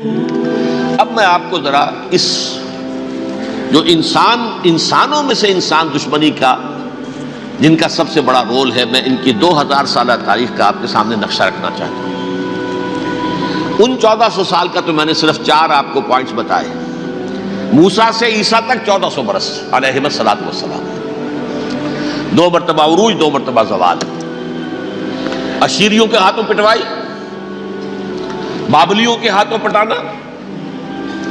اب میں آپ کو ذرا اس جو انسانوں میں سے انسان دشمنی کا جن کا سب سے بڑا رول ہے، میں ان کی 2000 سالہ تاریخ کا آپ کے سامنے نقشہ رکھنا چاہتا ہوں۔ ان 1400 سال کا تو میں نے صرف 4 آپ کو پوائنٹس بتائے۔ موسیٰ سے عیسیٰ تک 1400 برس علیہ الصلوۃ والسلام، 2 مرتبہ عروج، 2 مرتبہ زوال، اشیریوں کے ہاتھوں پٹوائی، بابلیوں کے ہاتھوں پٹانا،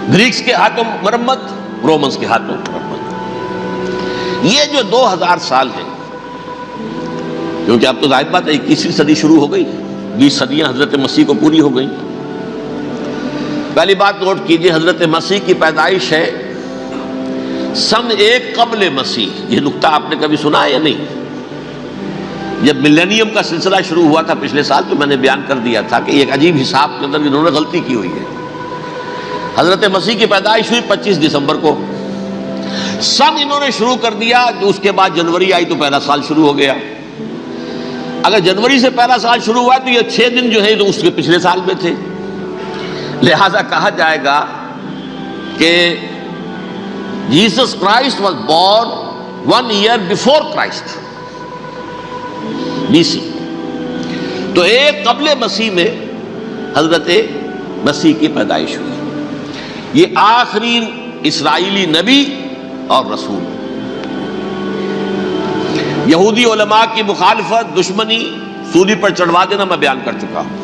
گریکس کے ہاتھوں مرمت، رومنز کے ہاتھوں مرمت۔ یہ جو 2000 سال ہیں، کیونکہ اب تو ظاہر بات ہے 21ویں صدی شروع ہو گئی، 20 صدیاں حضرت مسیح کو پوری ہو گئی۔ پہلی بات نوٹ کیجئے، حضرت مسیح کی پیدائش ہے سن 1 قبل مسیح۔ یہ نقطہ آپ نے کبھی سنا ہے یا نہیں؟ جب ملینیم کا سلسلہ شروع ہوا تھا پچھلے سال، تو میں نے بیان کر دیا تھا کہ ایک عجیب حساب کے اندر انہوں نے غلطی کی ہوئی ہے۔ حضرت مسیح کی پیدائش ہوئی 25 دسمبر کو، سن انہوں نے شروع کر دیا، اس کے بعد جنوری آئی تو پہلا سال شروع ہو گیا۔ اگر جنوری سے پہلا سال شروع ہوا تو یہ 6 دن جو ہے تو اس کے پچھلے سال میں تھے، لہذا کہا جائے گا کہ Jesus Christ was born 1 year before Christ, BC۔ تو 1 قبل مسیح میں حضرت مسیح کی پیدائش ہوئی۔ یہ آخری اسرائیلی نبی اور رسول۔ یہودی علماء کی مخالفت، دشمنی، سولی پر چڑھوا دینا میں بیان کر چکا ہوں۔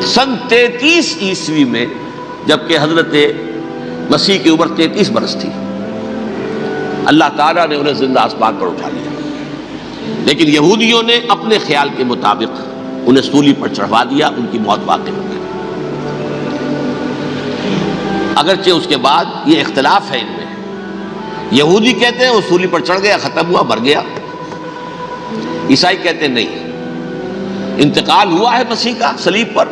سن 33 عیسوی میں جبکہ حضرت مسیح کی عمر 33 برس تھی، اللہ تعالیٰ نے انہیں زندہ آسمان پر اٹھا لیا، لیکن یہودیوں نے اپنے خیال کے مطابق انہیں سولی پر چڑھوا دیا، ان کی موت واقع ہو گئی۔ اگرچہ اس کے بعد یہ اختلاف ہے ان میں، یہودی کہتے ہیں وہ سولی پر چڑھ گیا، ختم ہوا، مر گیا۔ عیسائی کہتے ہیں نہیں، انتقال ہوا ہے مسیح کا صلیب پر،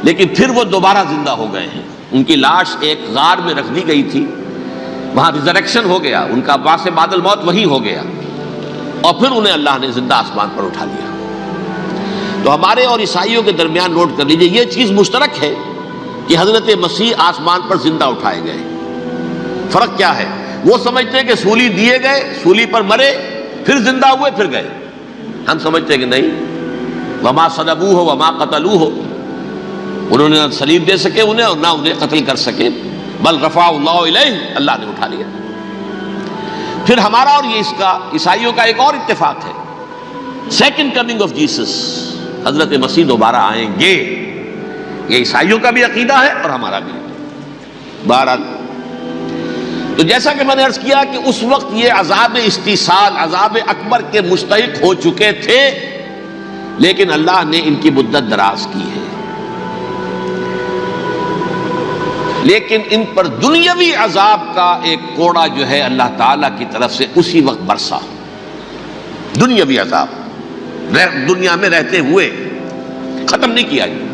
لیکن پھر وہ دوبارہ زندہ ہو گئے ہیں۔ ان کی لاش ایک غار میں رکھ دی گئی تھی، وہاں ریزریکشن ہو گیا، ان کا باعث بعد الموت وہی ہو گیا، اور پھر انہیں اللہ نے زندہ آسمان پر اٹھا لیا۔ تو ہمارے اور عیسائیوں کے درمیان نوٹ کر لیجئے، یہ چیز مشترک ہے کہ حضرت مسیح آسمان پر زندہ اٹھائے گئے۔ فرق کیا ہے؟ وہ سمجھتے ہیں کہ سولی دیے گئے، سولی پر مرے، پھر زندہ ہوئے، پھر گئے۔ ہم سمجھتے ہیں کہ نہیں، وما صلبوہ وما قتلوہ، انہوں نے نہ صلیب دے سکے انہیں اور نہ انہیں قتل کر سکے، بل رفع اللہ الیہ، اللہ نے اٹھا لیا۔ پھر ہمارا اور یہ اس کا عیسائیوں کا ایک اور اتفاق ہے، سیکنڈ کمنگ آف جیسس، حضرت مسیح دوبارہ آئیں گے۔ یہ عیسائیوں کا بھی عقیدہ ہے اور ہمارا بھی۔ بہرحال تو جیسا کہ میں نے عرض کیا کہ اس وقت یہ عذاب استیصال، عذاب اکبر کے مستحق ہو چکے تھے، لیکن اللہ نے ان کی مدت دراز کی ہے، لیکن ان پر دنیاوی عذاب کا ایک کوڑا جو ہے اللہ تعالیٰ کی طرف سے اسی وقت برسا۔ دنیاوی عذاب دنیا میں رہتے ہوئے ختم نہیں کیا گیا۔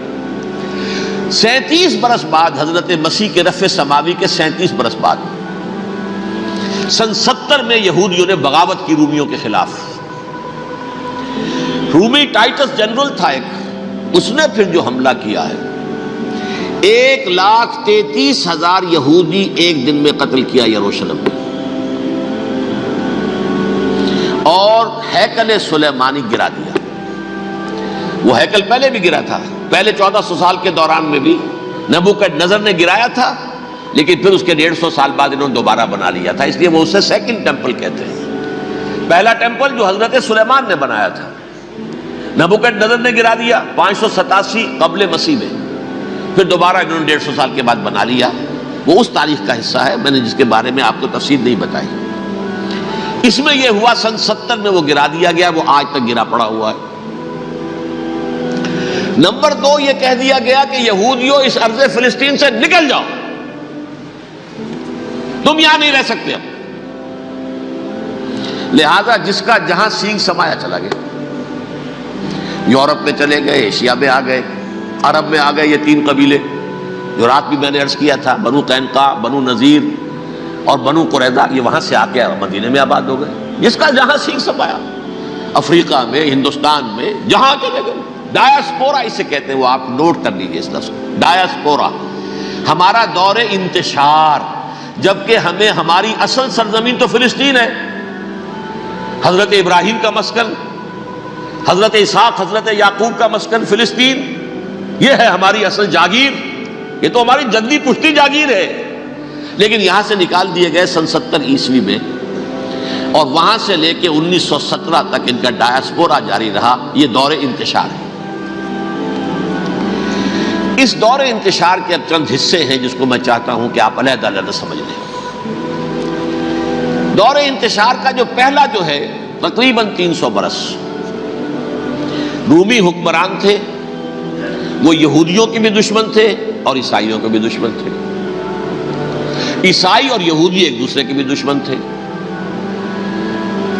37 برس بعد حضرت مسیح کے رفع سماوی کے 37 برس بعد سن 70 میں یہودیوں نے بغاوت کی رومیوں کے خلاف۔ رومی ٹائٹس جنرل تھا ایک، اس نے پھر جو حملہ کیا ہے، 1,33,000 یہودی ایک دن میں قتل کیا یروشلم میں، اور ہیکل سلیمانی گرا دیا۔ وہ ہیکل پہلے بھی گرا تھا، پہلے 1400 سال کے دوران میں بھی نبوکدنضر نے گرایا تھا، لیکن پھر اس کے 150 سال بعد انہوں نے دوبارہ بنا لیا تھا، اس لیے وہ اسے سیکنڈ ٹیمپل کہتے ہیں۔ پہلا ٹیمپل جو حضرت سلیمان نے بنایا تھا، نبوکدنضر نے گرا دیا 587 قبل مسیح میں، پھر دوبارہ انہوں نے 150 سال کے بعد بنا لیا۔ وہ اس تاریخ کا حصہ ہے، میں نے جس کے بارے میں آپ کو تفصیل نہیں بتائی۔ اس میں یہ ہوا سن 70 میں وہ گرا دیا گیا، وہ آج تک گرا پڑا ہوا ہے۔ نمبر 2، یہ کہہ دیا گیا کہ یہودیوں اس ارض فلسطین سے نکل جاؤ، تم یہاں نہیں رہ سکتے اب۔ لہذا جس کا جہاں سینگ سمایا چلا گیا، یورپ میں چلے گئے، ایشیا میں آ گئے، عرب میں آ گئے۔ یہ 3 قبیلے جو رات بھی میں نے عرض کیا تھا، بنو قینقاع، بنو نذیر اور بنو قریظہ، یہ وہاں سے آ کے مدینے میں آباد ہو گئے۔ جس کا جہاں سینگ سمایا، افریقہ میں، ہندوستان میں، جہاں چلے گئے، ڈایاسپورا اسے کہتے ہیں، وہ آپ نوٹ کر لیجیے اس لفظ کو، ڈایاسپورا، ہمارا دور انتشار، جبکہ ہمیں ہماری اصل سرزمین تو فلسطین ہے، حضرت ابراہیم کا مسکن، حضرت اسحاق حضرت یعقوب کا مسکن فلسطین، یہ ہے ہماری اصل جاگیر، یہ تو ہماری جدی پشتی جاگیر ہے، لیکن یہاں سے نکال دیے گئے سن 70 عیسوی میں، اور وہاں سے لے کے 1917 تک ان کا ڈایاسپورا جاری رہا۔ یہ دور انتشار ہے۔ اس دور انتشار کے اب چند حصے ہیں جس کو میں چاہتا ہوں کہ آپ علیحدہ علیحدہ سمجھ لیں۔ دور انتشار کا جو پہلا جو ہے تقریباً 300 برس رومی حکمران تھے، وہ یہودیوں کے بھی دشمن تھے اور عیسائیوں کے بھی دشمن تھے، عیسائی اور یہودی ایک دوسرے کے بھی دشمن تھے،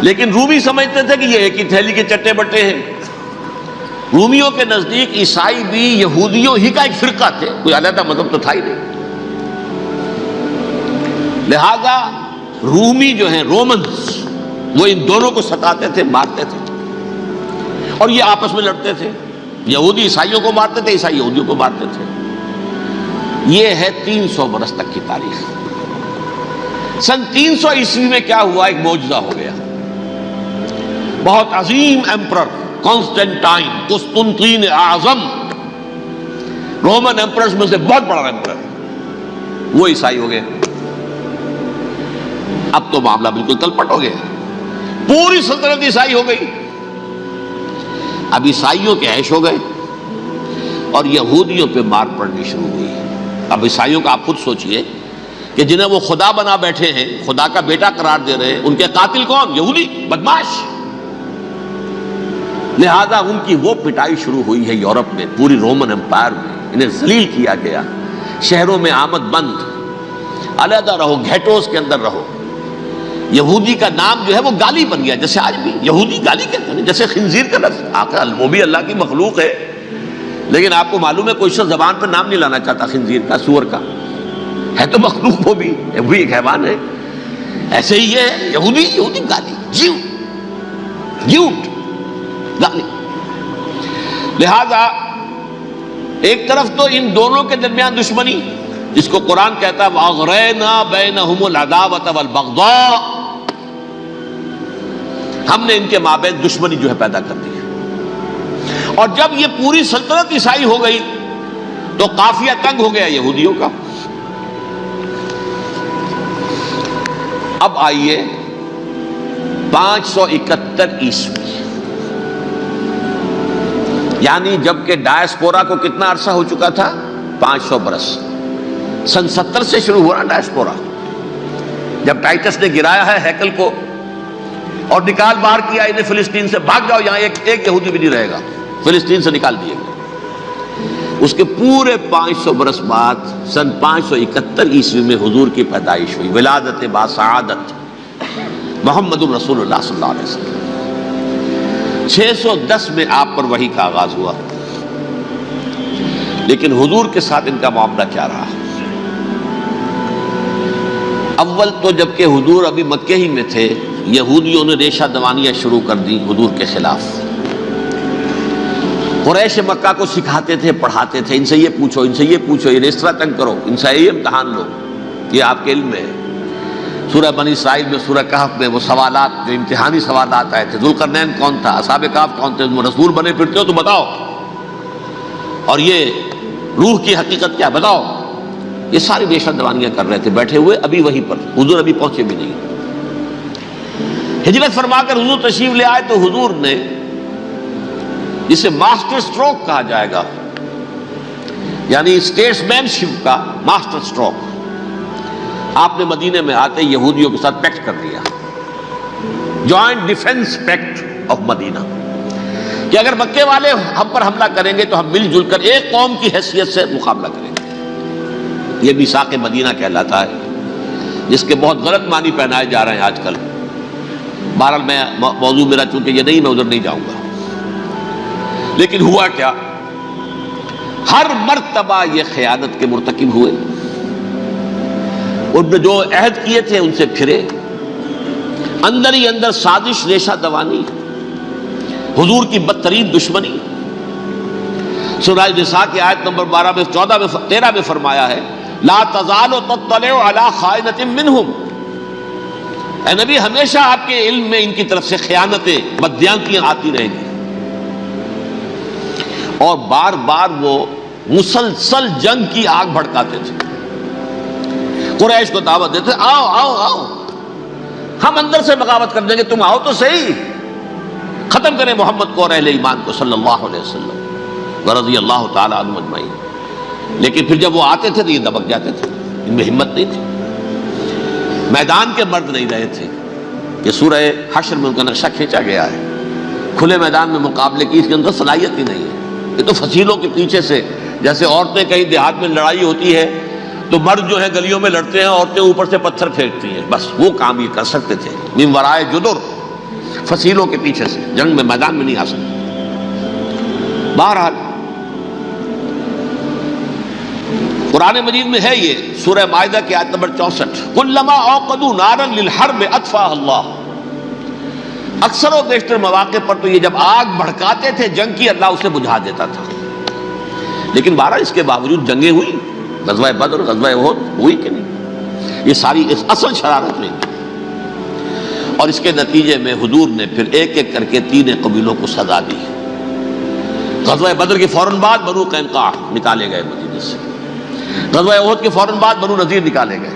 لیکن رومی سمجھتے تھے کہ یہ ایک ہی تھیلی کے چٹے بٹے ہیں۔ رومیوں کے نزدیک عیسائی بھی یہودیوں ہی کا ایک فرقہ تھے، کوئی علیحدہ مذہب تو تھا ہی نہیں، لہذا رومی جو ہیں رومنز وہ ان دونوں کو ستاتے تھے، مارتے تھے، اور یہ آپس میں لڑتے تھے، یہودی عیسائیوں کو مارتے تھے، عیسائی یہودیوں کو مارتے تھے۔ یہ ہے 300 برس تک کی تاریخ۔ سن 300 عیسوی میں کیا ہوا؟ ایک معجزہ ہو گیا۔ بہت عظیم ایمپرر کانسٹینٹائن، قسطنطین اعظم، رومن ایمپررز میں سے بہت بڑا ایمپرر، وہ عیسائی ہو گئے۔ اب تو معاملہ بالکل تلپٹ ہو گیا، پوری سلطنت عیسائی ہو گئی۔ اب عیسائیوں کے عیش ہو گئے اور یہودیوں پہ مار پڑنی شروع ہوئی۔ اب عیسائیوں کا آپ خود سوچئے کہ جنہیں وہ خدا بنا بیٹھے ہیں، خدا کا بیٹا قرار دے رہے ہیں، ان کے قاتل کون؟ یہودی بدماش۔ لہذا ان کی وہ پٹائی شروع ہوئی ہے یورپ میں، پوری رومن امپائر میں، انہیں ذلیل کیا گیا، شہروں میں آمد بند، علیحدہ رہو، گھیٹوز کے اندر رہو۔ یہودی کا نام جو ہے وہ گالی بن گیا، جیسے آج بھی یہودی گالی کہتے ہیں، جیسے خنزیر کا لفظ، آخر وہ بھی اللہ کی مخلوق ہے، لیکن آپ کو معلوم ہے کوئی شخص زبان پہ نام نہیں لانا چاہتا خنزیر کا، سور کا، ہے تو مخلوق، وہ بھی ایک حیوان ہے۔ ایسے ہی یہ ہے یہودی گالی، جھوٹ گالی۔ لہذا ایک طرف تو ان دونوں کے درمیان دشمنی، جس کو قرآن کہتا ہے وَأَغْرَيْنَا بَيْنَهُمُ الْعَدَاوَةَ وَالْبَغْضَاءَ، ہم نے ان کے مابین دشمنی جو ہے پیدا کر دی ہے۔ اور جب یہ پوری سلطنت عیسائی ہو گئی تو قافیہ تنگ ہو گیا یہودیوں کا۔ اب آئیے 571 عیسوی، یعنی جبکہ ڈایاسپورا کو کتنا عرصہ ہو چکا تھا؟ 500 برس۔ سن 70 سے شروع ہوا ڈایاسپورا، جب ٹائٹس نے گرایا ہے ہیکل کو اور نکال باہر کیا انہیں فلسطین سے، بھاگ جاؤ، یہاں ایک یہودی بھی نہیں رہے گا، فلسطین سے نکال دیے گئے۔ اس کے پورے 500 برس بعد سن 571 عیسوی میں حضور کی پیدائش ہوئی، ولادت باسعادت محمد الرسول اللہ صلی اللہ علیہ وسلم۔ 610 میں آپ پر وحی کا آغاز ہوا، لیکن حضور کے ساتھ ان کا معاملہ کیا رہا؟ اول تو جبکہ حضور ابھی مکے ہی میں تھے، یہودیوں نے ریشہ دوانیاں شروع کر دی حضور کے خلاف۔ قریش مکہ کو سکھاتے تھے، پڑھاتے تھے، ان سے یہ پوچھو، ان سے یہ پوچھو، یہ اس طرح تنگ کرو، ان سے یہ امتحان لو، یہ آپ کے علم میں ہے۔ سورہ بنی اسرائیل میں، سورہ کہف میں وہ سوالات، جو امتحانی سوالات آئے تھے، ذوالقرنین کون تھا، اصحاب کہف کون تھے، تم رسول بنے پھرتے ہو تو بتاؤ، اور یہ روح کی حقیقت کیا بتاؤ، یہ ساری ریشہ دوانیاں کر رہے تھے بیٹھے ہوئے ابھی وہیں پر، حضور ابھی پہنچے بھی نہیں۔ ہجرت فرما کر حضور تشریف لے آئے تو حضور نے، جسے ماسٹر سٹروک کہا جائے گا، یعنی اسٹیٹس مین شپ کا ماسٹر سٹروک، آپ نے مدینے میں آتے یہودیوں کے ساتھ پیکٹ کر دیا، جوائنٹ ڈیفنس پیکٹ آف مدینہ، کہ اگر مکے والے ہم پر حملہ کریں گے تو ہم مل جل کر ایک قوم کی حیثیت سے مقابلہ کریں گے۔ یہ میثاق مدینہ کہلاتا ہے، جس کے بہت غلط معنی پہنائے جا رہے ہیں آج کل۔ بہرحال میں موضوع میرا چونکہ یہ نہیں، میں ادھر نہیں جاؤں گا، لیکن ہوا کیا؟ ہر مرتبہ یہ خیانت کے مرتکب ہوئے، ان نے جو عہد کیے تھے ان سے پھرے، اندر ہی اندر سازش، ریشہ دوانی، حضور کی بدترین دشمنی، سورہ نساء کی آیت نمبر 12 میں 14 میں 13 میں فرمایا ہے لا تزال تطلع علی خائنۃ منہم، اے نبی ہمیشہ آپ کے علم میں ان کی طرف سے خیانتیں، بددیانتیاں آتی رہیں گی. اور بار بار وہ مسلسل جنگ کی آگ بھڑکاتے تھے، قریش کو دعوت دیتے آؤ آؤ آؤ ہم اندر سے بغاوت کر دیں گے، تم آؤ تو صحیح، ختم کریں محمد کو اور اہل ایمان کو صلی اللہ علیہ وسلم ورضی اللہ تعالی عنہم اجمعین. لیکن پھر جب وہ آتے تھے تو یہ دبک جاتے تھے، ان میں ہمت نہیں تھی. میدان کے مرد نہیں رہے تھے. یہ سورہ حشر میں ان کا نقشہ کھینچا گیا ہے. کھلے میدان میں مقابلے کی اس کے اندر صلاحیت ہی نہیں ہے. یہ تو فصیلوں کے پیچھے سے، جیسے عورتیں کہیں دیہات میں لڑائی ہوتی ہے تو مرد جو ہے گلیوں میں لڑتے ہیں، عورتیں اوپر سے پتھر پھینکتی ہیں، بس وہ کام یہ کر سکتے تھے. من ورائے جدر، فصیلوں کے پیچھے سے، جنگ میں میدان میں نہیں آ سکتے. بہرحال قرآن مجید میں ہے یہ سورہ مائدہ کی آیت نمبر 64 کلما اوقدوا نارا للحرب اطفاها اللہ. اکثر و بیشتر مواقع پر تو یہ جب آگ بھڑکاتے تھے جنگ کی، اللہ اسے بجھا دیتا تھا. لیکن بہرحال اس کے باوجود جنگیں ہوئی، غزوہ بدر، غزوہ احد ہوئی کہ نہیں؟ یہ ساری اس اصل شرارت میں. اور اس کے نتیجے میں حضور نے پھر ایک ایک کر کے 3 قبیلوں کو سزا دی. غزوہ بدر کے فوراً بعد بنو قینقاع نکالے گئے مدینے سے، غزوہ احد کے فوراً بعد بنو نذیر نکالے گئے،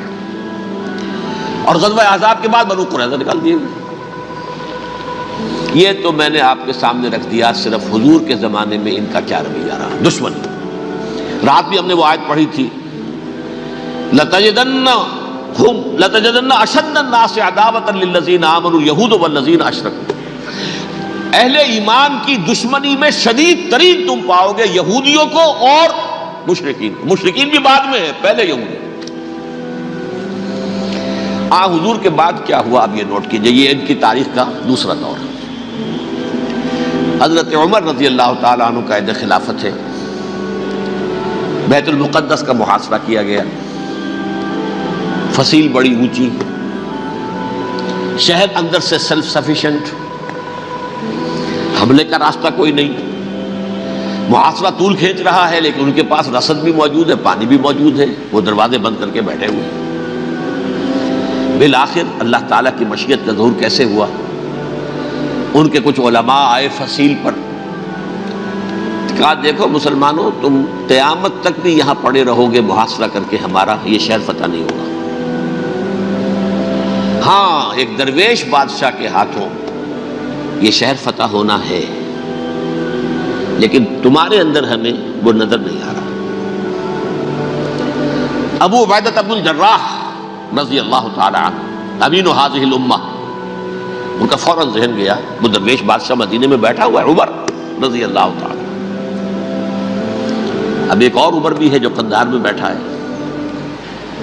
اور غزوہ احزاب کے بعد بنو قریظہ نکال دیے گئے. یہ تو میں نے آپ کے سامنے رکھ دیا صرف حضور کے زمانے میں ان کا کیا رویہ رہا. دشمن، رات بھی ہم نے وہ آیت پڑھی تھی لَتَجِدَنَّ أَشَدَّ النَّاسِ عَدَاوَةً لِلَّذِينَ آمَنُوا الْيَهُودُ وَالَّذِينَ أَشْرَكُوا. اہل ایمان کی دشمنی میں شدید ترین تم پاؤ گے یہودیوں کو اور مشرکین. مشرکین بھی بعد میں ہے، پہلے یہودی. حضور کے بعد کیا ہوا اب یہ نوٹ کیجئے، یہ ان کی تاریخ کا دوسرا دور. حضرت عمر رضی اللہ تعالیٰ عنہ قائد خلافت ہے. بیت المقدس کا محاصرہ کیا گیا، فصیل بڑی اونچی، شہر اندر سے سیلف سفیشینٹ، حملے کا راستہ کوئی نہیں. محاصرہ طول کھینچ رہا ہے لیکن ان کے پاس رسد بھی موجود ہے، پانی بھی موجود ہے، وہ دروازے بند کر کے بیٹھے ہوئے. بالآخر اللہ تعالیٰ کی مشیت کا ظہور کیسے ہوا؟ ان کے کچھ علماء آئے فصیل پر، کہا دیکھو مسلمانوں، تم قیامت تک بھی یہاں پڑے رہو گے محاصرہ کر کے، ہمارا یہ شہر فتح نہیں ہوگا. ہاں ایک درویش بادشاہ کے ہاتھوں یہ شہر فتح ہونا ہے، لیکن تمہارے اندر ہمیں وہ نظر نہیں آ رہا. ابو عبیدہ بن الجراح رضی اللہ تعالی عنہ امین هذه الامہ، ان کا فوراً ذہن گیا وہ درویش بادشاہ مدینے میں بیٹھا ہوا ہے عمر رضی اللہ تعالی. اب ایک اور عمر بھی ہے جو قندھار میں بیٹھا ہے.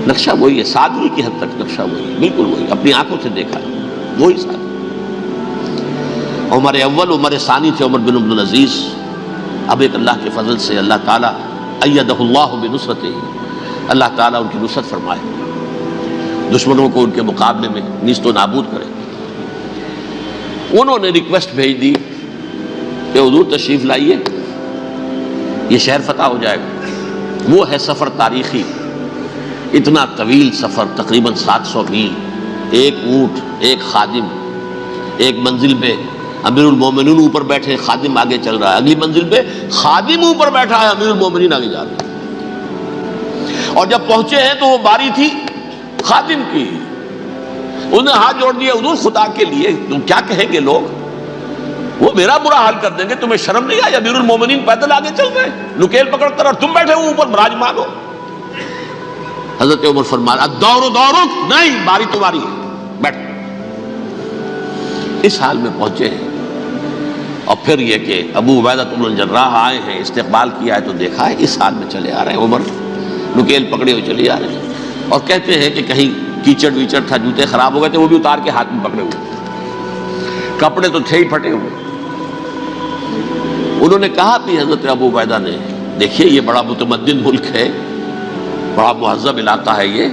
نقشہ وہی ہے، سادگی کی حد تک نقشہ وہی ہے، بالکل وہی، اپنی آنکھوں سے دیکھا وہی سادگی. عمر اول عمر ثانی تھے عمر بن عبد العزیز. اب ایک اللہ کے فضل سے اللہ تعالیٰ ایدہ اللہ بنصرتہ، اللہ تعالیٰ ان کی نصرت فرمائے، دشمنوں کو ان کے مقابلے میں نیست و نابود کرے. انہوں نے ریکویسٹ بھیج دی کہ حضور تشریف لائیے، یہ شہر فتح ہو جائے گا. وہ ہے سفر تاریخی، اتنا طویل سفر، تقریباً 700 میل، ایک اونٹ، ایک خادم، ایک منزل پہ امیر المومنین اوپر بیٹھے، خادم آگے چل رہا ہے، اگلی منزل پہ خادم اوپر بیٹھا ہے، امیر المومنین آگے جا رہے ہیں. اور جب پہنچے ہیں تو وہ باری تھی خادم کی. انہوں نے ہاتھ جوڑ دیا، حضور خدا کے لیے تم کیا کہیں گے لوگ، وہ میرا برا حال کر دیں گے، تمہیں شرم نہیں آئی؟ امیر المومنین پیدل آگے چل رہے ہیں نکیل پکڑ کر، اور تم بیٹھے ہو اوپر براجمان ہو. حضرت عمر فرمایا الدور دورک، نہیں باری تمہاری ہے، بیٹھ. اس حال میں پہنچے ہیں. اور پھر یہ کہ ابو عبیدہ بن الجراح آئے ہیں، استقبال کیا ہے تو دیکھا ہے اس حال میں چلے آ رہے ہیں. عمر نکیل پکڑے ہوئے چلے آ رہے ہیں، اور کہتے ہیں کہ کہیں کیچڑ ویچڑ تھا، جوتے خراب ہو گئے تھے، وہ بھی اتار کے ہاتھ میں پکڑے ہوئے، کپڑے تو تھے ہی پھٹے ہوئے. انہوں نے کہا بھی حضرت ابو عبیدہ نے، دیکھیے یہ بڑا متمدن ملک ہے، بڑا مہذب علاقہ ہے، یہ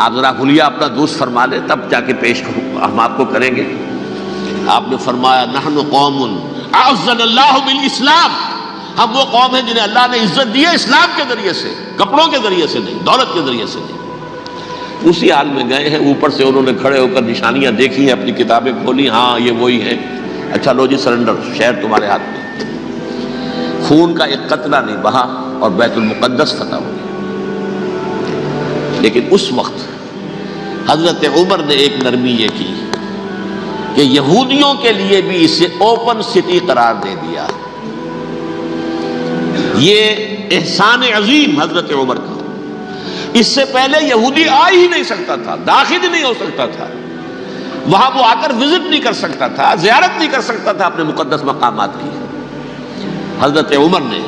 آپ ذرا حلیہ اپنا دوست فرما لیں تب جا کے پیش ہم آپ کو کریں گے. آپ نے فرمایا نحن قوم اعزنا اللہ بالاسلام، ہم وہ قوم ہیں جنہیں اللہ نے عزت دی ہے اسلام کے ذریعے سے، کپڑوں کے ذریعے سے نہیں، دولت کے ذریعے سے نہیں۔ اسی حال میں گئے ہیں، اوپر سے انہوں نے کھڑے ہو کر نشانیاں دیکھی ہیں، اپنی کتابیں کھولی، ہاں یہ وہی ہے، اچھا لو جی سرنڈر، شہر تمہارے ہاتھ میں۔ خون کا ایک قطرہ نہیں بہا اور بیت المقدس فتح ہو گیا۔ لیکن اس وقت حضرت عمر نے ایک نرمی یہ کی کہ یہودیوں کے لیے بھی اسے اوپن سٹی قرار دے دیا۔ یہ احسان عظیم حضرت عمر کا۔ اس سے پہلے یہودی آ ہی نہیں سکتا تھا، داخل ہی نہیں ہو سکتا تھا، وہاں وہ آ کر وزٹ نہیں کر سکتا تھا، زیارت نہیں کر سکتا تھا اپنے مقدس مقامات کی۔ حضرت عمر نے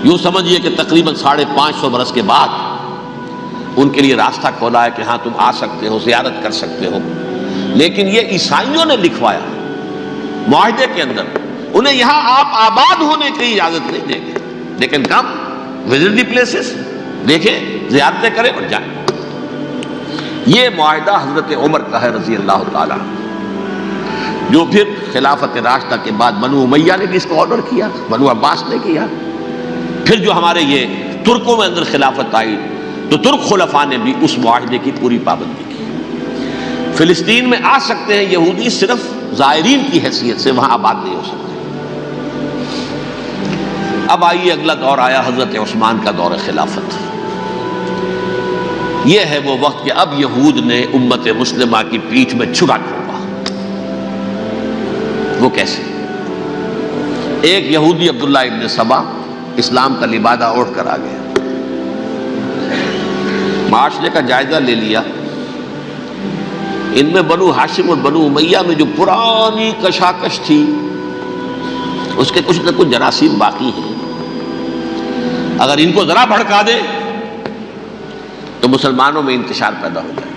یوں سمجھیے کہ تقریباً 550 برس کے بعد ان کے لیے راستہ کھولا ہے کہ ہاں تم آ سکتے ہو، زیارت کر سکتے ہو۔ لیکن یہ عیسائیوں نے لکھوایا معاہدے کے اندر، انہیں یہاں آپ آباد ہونے کی اجازت نہیں دیں گے، لیکن کم وزٹ دی پلیسز، دیکھیں زیارتیں کریں اور جائیں۔ یہ معاہدہ حضرت عمر کا ہے رضی اللہ تعالیٰ، جو پھر خلافت راشدہ کے بعد بنو امیہ نے بھی اس کو آرڈر کیا، بنو عباس نے کیا، پھر جو ہمارے یہ ترکوں میں اندر خلافت آئی تو ترک خلفاء نے بھی اس معاہدے کی پوری پابندی کی۔ فلسطین میں آ سکتے ہیں یہودی صرف زائرین کی حیثیت سے، وہاں آباد نہیں ہو سکتے۔ اب آئیے اگلا دور آیا حضرت عثمان کا دور خلافت۔ یہ ہے وہ وقت کہ اب یہود نے امت مسلمہ کی پیٹھ میں چھرا ٹھوکا۔ وہ کیسے؟ ایک یہودی عبداللہ ابن سبا اسلام کا لبادہ اوڑھ کر آ گیا، معاشرے کا جائزہ لے لیا، ان میں بنو ہاشم اور بنو امیہ میں جو پرانی کشاکش تھی اس کے کچھ نہ کچھ جراثیم باقی ہیں، اگر ان کو ذرا بھڑکا دے تو مسلمانوں میں انتشار پیدا ہو جائے۔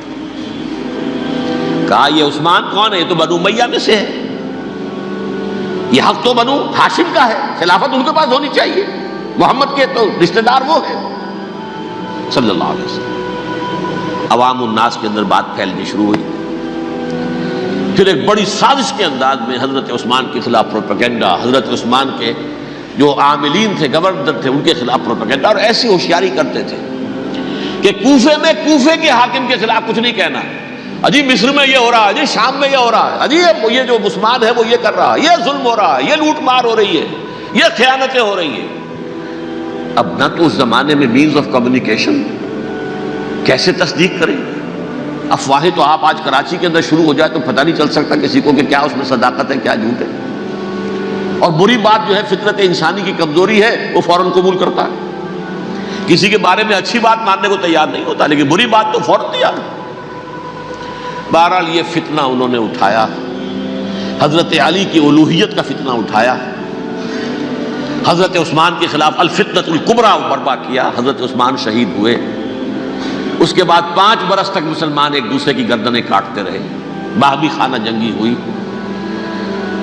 کہا یہ عثمان کون ہے؟ یہ تو بنو امیہ میں سے ہے، یہ حق تو بنو ہاشم کا ہے، خلافت ان کے پاس ہونی چاہیے، محمد کے تو رشتہ دار وہ ہے صلی اللہ علیہ وسلم۔ عوام الناس کے اندر بات پھیلنی شروع ہوئی، پھر ایک بڑی سازش کے انداز میں حضرت عثمان کے خلاف پروپیگنڈا، حضرت عثمان کے جو عاملین تھے، گورنر تھے، ان کے خلاف پروپیگنڈا، اور ایسی ہوشیاری کرتے تھے کہ کوفے میں کوفے کے حاکم کے خلاف کچھ نہیں کہنا، اجی مصر میں یہ ہو رہا ہے، اجی شام میں یہ ہو رہا ہے، اجی یہ جو عثمان ہے وہ یہ کر رہا ہے، یہ ظلم ہو رہا ہے، یہ لوٹ مار ہو رہی ہے، یہ خیانتیں ہو رہی ہیں۔ اب نہ تو اس زمانے میں مینز آف کمیونیکیشن، کیسے تصدیق کریں؟ افواہیں تو آپ آج کراچی کے اندر شروع ہو جائے تو پتہ نہیں چل سکتا کسی کو کہ کیا اس میں صداقت ہے کیا جھوٹ ہے، اور بری بات جو ہے فطرت انسانی کی کمزوری ہے وہ فوراً قبول کرتا ہے، کسی کے بارے میں اچھی بات ماننے کو تیار نہیں ہوتا لیکن بری بات تو فوراً تیار ہے۔ بہرحال یہ فتنہ انہوں نے اٹھایا، حضرت علی کی الوہیت کا فتنہ اٹھایا، حضرت عثمان کے خلاف الفتنۃ الکبریٰ برپا کیا، حضرت عثمان شہید ہوئے۔ اس کے بعد 5 برس تک مسلمان ایک دوسرے کی گردنیں کاٹتے رہے، باہمی خانہ جنگی ہوئی،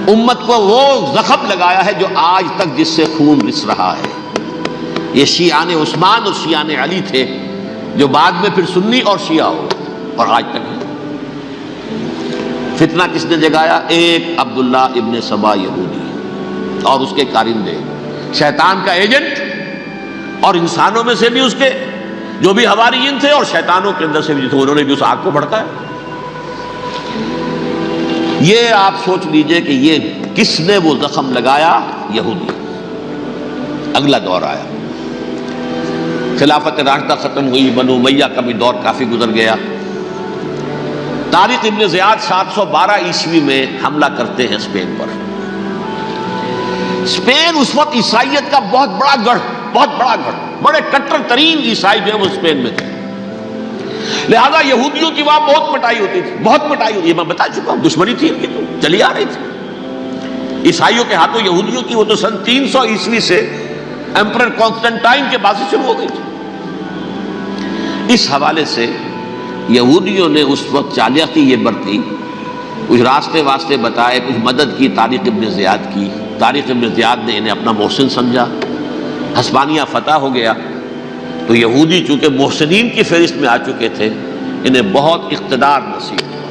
امت کو وہ زخم لگایا ہے جو آج تک جس سے خون رس رہا ہے۔ یہ شیعان عثمان اور شیعان علی تھے جو بعد میں پھر سنی اور شیعہ ہو اور آج تک ہے۔ فتنہ کس نے جگایا؟ ایک عبداللہ ابن سبا یہودی اور اس کے کارندے، شیطان کا ایجنٹ، اور انسانوں میں سے بھی اس کے جو بھی حواریین تھے اور شیطانوں کے اندر سے بھی تھے، انہوں نے بھی اس آگ کو بھڑکایا۔ یہ آپ سوچ لیجئے کہ یہ کس نے وہ زخم لگایا؟ یہودی۔ اگلا دور آیا، خلافت راشدہ ختم ہوئی، بنو امیہ کا بھی دور کافی گزر گیا۔ طارق ابن زیاد 712 عیسوی میں حملہ کرتے ہیں اسپین پر۔ اسپین اس وقت عیسائیت کا بہت بڑا گڑھ، بڑے کٹر ترین عیسائی جو ہیں وہ اسپین میں تھے، لہذا یہودیوں کی وہاں بہت پٹائی ہوتی تھی، یہ میں بتا چکا ہوں، دشمنی تھی ان کی تو چلی آ رہی تھی عیسائیوں کے ہاتھوں یہودیوں کی، وہ تو سن 300 عیسوی سے ایمپرر کانسٹنٹائن کے بعد سے شروع ہو گئی تھی۔ اس حوالے سے یہودیوں نے اس وقت چالاکی یہ برتی، کچھ راستے واسطے بتائے، کچھ مدد کی طارق ابن زیاد کی۔ طارق ابن زیاد نے انہیں اپنا محسن سمجھا، ہسپانیہ فتح ہو گیا تو یہودی چونکہ محسنین کی فہرست میں آ چکے تھے، انہیں بہت اقتدار نصیب ہوا،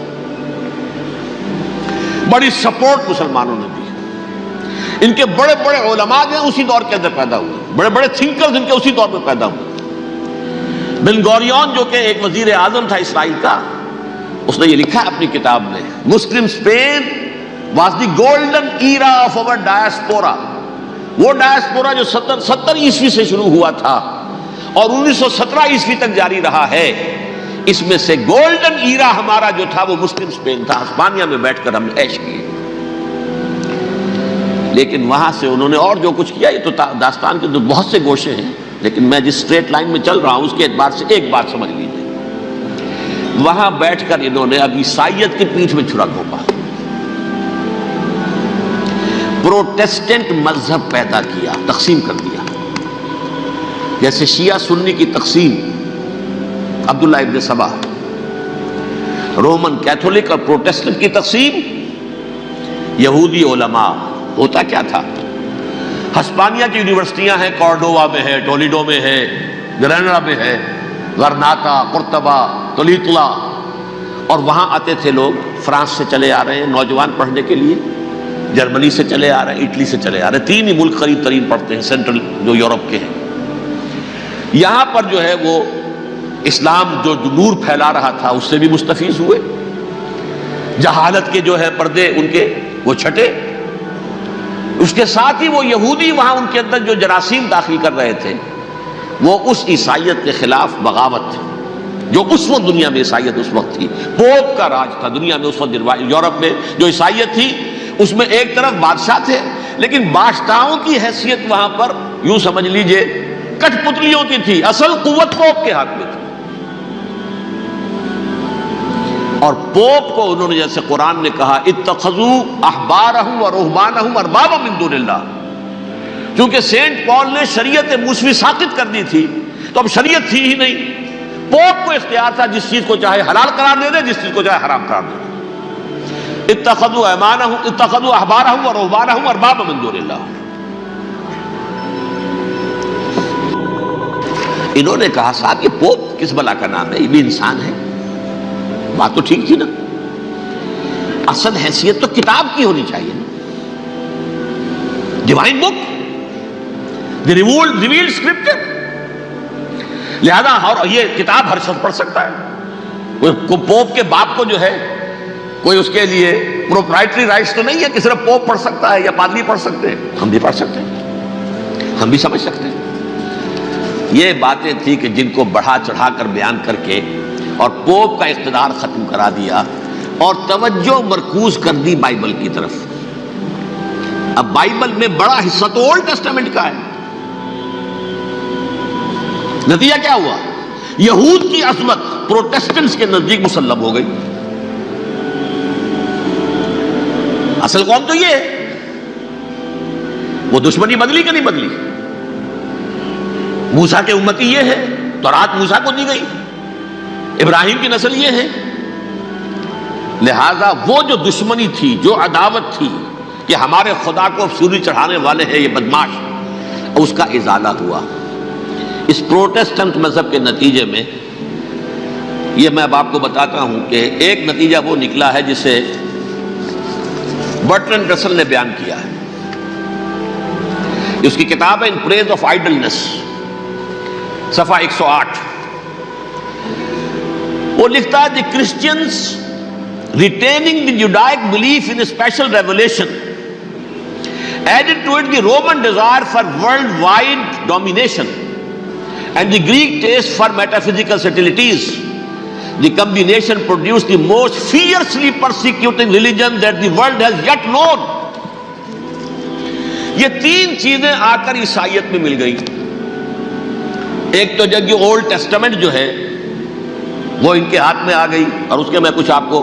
بڑی سپورٹ مسلمانوں نے دی۔ ان کے بڑے بڑے علماء جو ہیں اسی دور کے اندر پیدا ہوئے، بڑے بڑے تھنکرز ان کے اسی دور میں پیدا ہوئے۔ بن گوریون جو کہ ایک وزیر اعظم تھا اسرائیل کا، اس نے یہ لکھا ہے اپنی کتاب میں، Muslim Spain was the golden era of our diaspora. وہ ڈائسپورا جو 70 عیسوی سے شروع ہوا تھا اور 1917 عیسوی تک جاری رہا ہے، اس میں سے گولڈن ایرا ہمارا جو تھا وہ مسلم اسپین تھا۔ ہسپانیہ میں بیٹھ کر ہم نے عیش کیے، لیکن وہاں سے انہوں نے اور جو کچھ کیا، یہ تو داستان کے تو بہت سے گوشے ہیں، لیکن میں جس اسٹریٹ لائن میں چل رہا ہوں اس کے اعتبار سے ایک بات سمجھ لیجیے، وہاں بیٹھ کر انہوں نے اب عیسائیت کی پیٹھ میں چھرا گھونپا، پروٹیسٹنٹ مذہب پیدا کیا، تقسیم کر دیا، جیسے شیعہ سنی کی تقسیم، عبداللہ ابن سبا، رومن کیتھولک اور پروٹیسٹنٹ کی تقسیم، یہودی علماء۔ ہوتا کیا تھا، ہسپانیہ کی یونیورسٹیاں ہیں، کارڈووا میں ہے، ٹولیڈو میں ہے، گریناڈا میں ہے، غرناطہ، قرطبہ، تولیتلا، اور وہاں آتے تھے لوگ، فرانس سے چلے آ رہے ہیں نوجوان پڑھنے کے لیے، جرمنی سے چلے آ رہے ہیں، اٹلی سے چلے آ رہے ہیں، تین ہی ملک قریب ترین پڑھتے ہیں سینٹرل جو یورپ کے ہیں۔ یہاں پر جو ہے وہ اسلام جو نور پھیلا رہا تھا اس سے بھی مستفیض ہوئے، جہالت کے جو ہے پردے ان کے وہ چھٹے، اس کے ساتھ ہی وہ یہودی وہاں ان کے اندر جو جراثیم داخل کر رہے تھے وہ اس عیسائیت کے خلاف بغاوت، جو اس وقت دنیا میں عیسائیت اس وقت تھی، پوپ کا راج تھا دنیا میں اس وقت، یورپ میں جو عیسائیت تھی اس میں ایک طرف بادشاہ تھے، لیکن بادشاہوں کی حیثیت وہاں پر یوں سمجھ لیجئے کٹ پتلیوں کی تھی، اصل قوت پوپ کے ہاتھ میں تھی۔ اور پوپ کو انہوں نے جیسے قرآن نے کہا اتخذوا احبارهم ورهبانهم اربابا من دون اللہ، چونکہ سینٹ پال نے شریعت موسوی ساقط کر دی تھی تو اب شریعت تھی ہی نہیں، پوپ کو اختیار تھا جس چیز کو چاہے حلال قرار دے دے، جس چیز کو چاہے حرام قرار دے دے۔ اتخذوا احبارهم ورهبانهم اربابا من دون اللہ۔ انہوں نے کہا صاحب یہ پوپ کس بلا کا نام ہے، یہ بھی انسان ہے، بات تو ٹھیک تھی نا، اصل حیثیت تو کتاب کی ہونی چاہیے نا، ڈیوائن بک، دی ریویلڈ اسکرپچر، لہذا اور یہ کتاب ہر شخص پڑھ سکتا ہے، کوئی پوپ کے باپ کو جو ہے کوئی اس کے لیے پروپرائٹری رائٹس تو نہیں ہے کہ صرف پوپ پڑھ سکتا ہے یا پادری پڑھ سکتے ہیں، ہم بھی پڑھ سکتے ہیں، ہم بھی سمجھ سکتے ہیں۔ یہ باتیں تھی کہ جن کو بڑھا چڑھا کر بیان کر کے اور پوپ کا اقتدار ختم کرا دیا اور توجہ مرکوز کر دی بائبل کی طرف۔ اب بائبل میں بڑا حصہ تو اولڈ ٹیسٹامنٹ کا ہے، نتیجہ کیا ہوا، یہود کی عظمت پروٹیسٹنٹس کے نزدیک مسلم ہو گئی۔ اصل قوم تو یہ ہے، وہ دشمنی بدلی کہ نہیں بدلی، موسیٰ کے امتی یہ ہے، تورات موسیٰ کو دی گئی، ابراہیم کی نسل یہ ہے، لہذا وہ جو دشمنی تھی، جو عداوت تھی کہ ہمارے خدا کو سولی چڑھانے والے ہیں یہ بدماش، اس کا ازالہ ہوا۔ اس پروٹیسٹنٹ مذہب کے نتیجے میں یہ میں اب آپ کو بتاتا ہوں کہ ایک نتیجہ وہ نکلا ہے جسے برٹرنڈ رسل نے بیان کیا ہے، اس کی کتاب ہے ان پریز آف آئیڈلنس، صفحہ 108۔ وہ لکھتا ہے the Christians retaining the Judaic belief in special revelation added to it the Roman desire for world wide domination and the Greek taste for metaphysical subtleties. The combination produce the most fiercely persecuting religion that the world has yet known. یہ تین چیزیں آ کر عیسائیت میں مل گئی، ایک تو جب یہ اولڈ ٹیسٹامنٹ جو ہے وہ ان کے ہاتھ میں آ گئی، اور اس کے میں کچھ آپ کو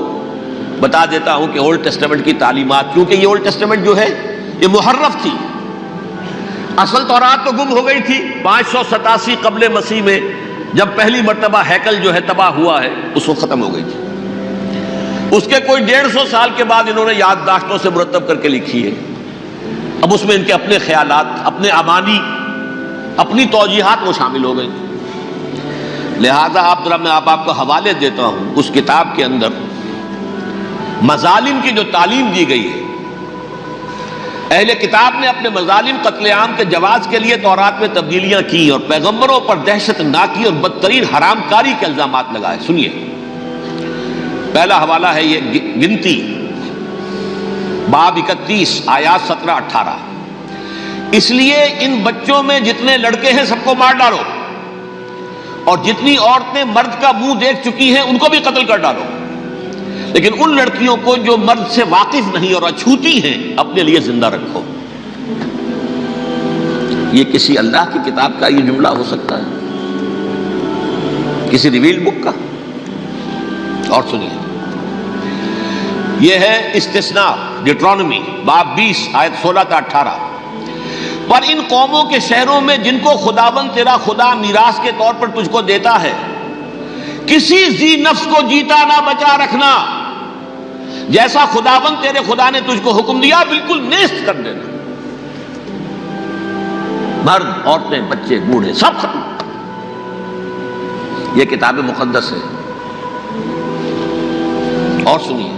بتا دیتا ہوں کہ اولڈ ٹیسٹامنٹ کی تعلیمات، کیونکہ یہ اولڈ ٹیسٹامنٹ جو ہے یہ محرف تھی، اصل تورات تو گم ہو گئی تھی 587 قبل مسیح میں، جب پہلی مرتبہ ہیکل جو ہے تباہ ہوا ہے اس وقت ختم ہو گئی تھی، اس کے کوئی 150 سال کے بعد انہوں نے یادداشتوں سے مرتب کر کے لکھی ہے، اب اس میں ان کے اپنے خیالات، اپنے امانی، اپنی توجیحات وہ شامل ہو گئی۔ لہذا میں آپ کو حوالے دیتا ہوں، اس کتاب کے اندر مظالم کی جو تعلیم دی گئی ہے، اہل کتاب نے اپنے مظالم قتل عام کے جواز کے لیے تورات میں تبدیلیاں کی اور پیغمبروں پر دہشت ناکی اور بدترین حرام کاری کے الزامات لگائے. سنیے، پہلا حوالہ ہے یہ گنتی باب 31 آیات 17-18. اس لیے ان بچوں میں جتنے لڑکے ہیں سب کو مار ڈالو، اور جتنی عورتیں مرد کا منہ دیکھ چکی ہیں ان کو بھی قتل کر ڈالو، لیکن ان لڑکیوں کو جو مرد سے واقف نہیں اور اچھوتی ہیں اپنے لیے زندہ رکھو. یہ کسی اللہ کی کتاب کا یہ جملہ ہو سکتا ہے؟ کسی ریویل بک کا؟ اور سنیے، یہ ہے استثناء ڈیٹرانومی باب 20 آیت 16-18. پر ان قوموں کے شہروں میں جن کو خداوند تیرا خدا میراث کے طور پر تجھ کو دیتا ہے، کسی ذی نفس کو جیتا نہ بچا رکھنا، جیسا خداوند تیرے خدا نے تجھ کو حکم دیا بالکل نیست کر دینا. مرد، عورتیں، بچے، بوڑھے سب ختم. یہ کتاب مقدس ہے. اور سنیے،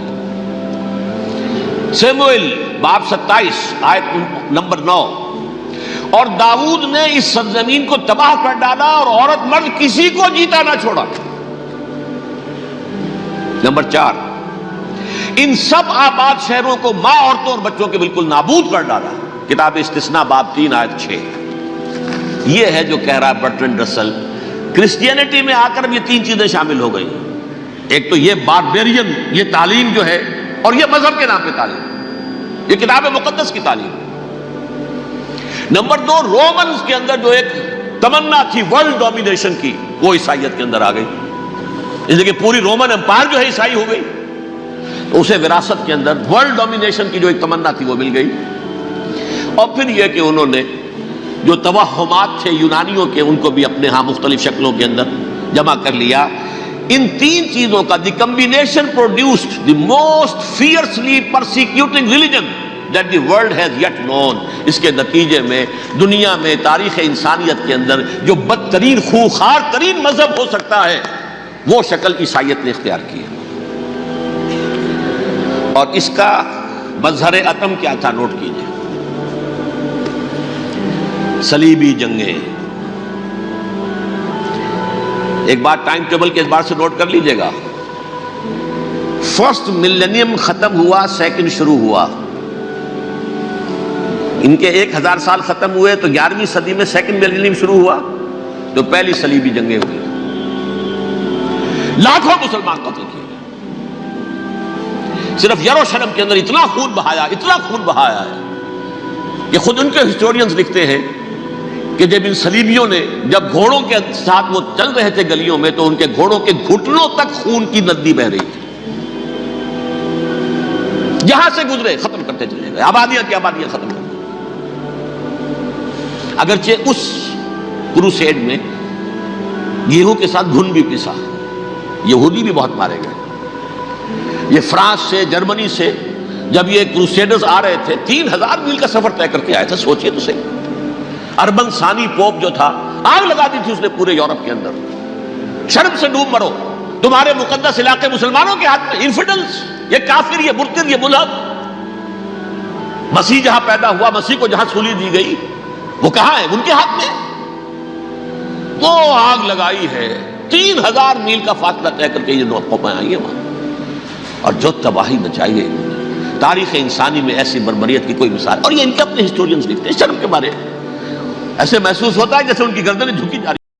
سموئیل باب 27 آیت نمبر 9. اور داؤد نے اس سرزمین کو تباہ کر ڈالا اور عورت مرد کسی کو جیتا نہ چھوڑا. نمبر 4، ان سب آباد شہروں کو ماں، عورتوں اور بچوں کے بالکل نابود کر ڈالا. کتاب استثناء باب 3 آیت 6. یہ ہے جو کہہ رہا ہے برٹرنڈ رسل، کرسچینٹی میں آ کر یہ 3 چیزیں شامل ہو گئی. ایک تو یہ باربیرین یہ تعلیم جو ہے، اور یہ مذہب کے نام پہ تعلیم، یہ کتاب مقدس کی تعلیم. نمبر 2، رومنز کے اندر جو ایک تمنا تھی ورلڈ ڈومینیشن کی، وہ عیسائیت کے اندر آ گئی. اس لیے کہ پوری رومن امپائر جو ہے عیسائی ہو گئی، اسے وراثت کے اندر ورلڈ ڈومینیشن کی جو ایک تمنا تھی وہ مل گئی. اور پھر یہ کہ انہوں نے جو توہمات تھے یونانیوں کے، ان کو بھی اپنے ہاں مختلف شکلوں کے اندر جمع کر لیا. ان 3 چیزوں کا the combination produced the most fiercely persecuting religion that the world has yet known. اس کے نتیجے میں دنیا میں تاریخ انسانیت کے اندر جو بدترین خوخار ترین مذہب ہو سکتا ہے وہ شکل عیسائیت نے اختیار کی ہے. اور اس کا مظہر عتم کیا تھا نوٹ کیجئے، صلیبی جنگیں. ایک بات ٹائم ٹیبل کے اعتبار سے نوٹ کر لیجئے گا. فرسٹ ملینیم ختم ہوا، سیکنڈ شروع ہوا. ان کے 1000 سال ختم ہوئے تو 11ویں صدی میں سیکنڈ ملینیم شروع ہوا، تو پہلی صلیبی جنگیں ہوئی. لاکھوں مسلمان قتل کیے گئے. صرف یروشلم کے اندر اتنا خون بہایا ہے کہ خود ان کے ہسٹورینز لکھتے ہیں کہ جب ان صلیبیوں نے جب گھوڑوں کے ساتھ وہ چل رہے تھے گلیوں میں، تو ان کے گھوڑوں کے گھٹنوں تک خون کی ندی بہ رہی تھی. جہاں سے گزرے ختم کرتے چلے گئے، آبادیاں کی آبادیاں ختم کر. اگرچہ اس کروسیڈ میں گیہوں کے ساتھ گھن بھی پسا، یہودی بھی بہت مارے گئے. یہ فرانس سے، جرمنی سے جب یہ کروسیڈرز آ رہے تھے 3000 میل کا سفر طے کر کے آئے تھے. سوچئے تو صحیح. اربن ثانی پوپ جو تھا، آگ لگا دی تھی اس نے پورے یورپ کے اندر. شرم سے ڈوب مرو، تمہارے مقدس علاقے مسلمانوں کے ہاتھ میں. انفیڈلز، یہ کافر، یہ مرتد، یہ ملحد. مسیح جہاں پیدا ہوا، مسیح کو جہاں سولی دی گئی، وہ کہاں ہے؟ ان کے ہاتھ میں. وہ آگ لگائی ہے. 3000 میل کا فاصلہ طے کر کے یہ قومیں آئی ہیں وہاں، اور جو تباہی مچائی ہے انہوں نے. تاریخ انسانی میں ایسی بربریت کی کوئی مثال. اور یہ ان کے اپنے ہسٹورینز لکھتے ہیں. شرم کے مارے ایسے محسوس ہوتا ہے جیسے ان کی گردنیں جھکی جا رہی.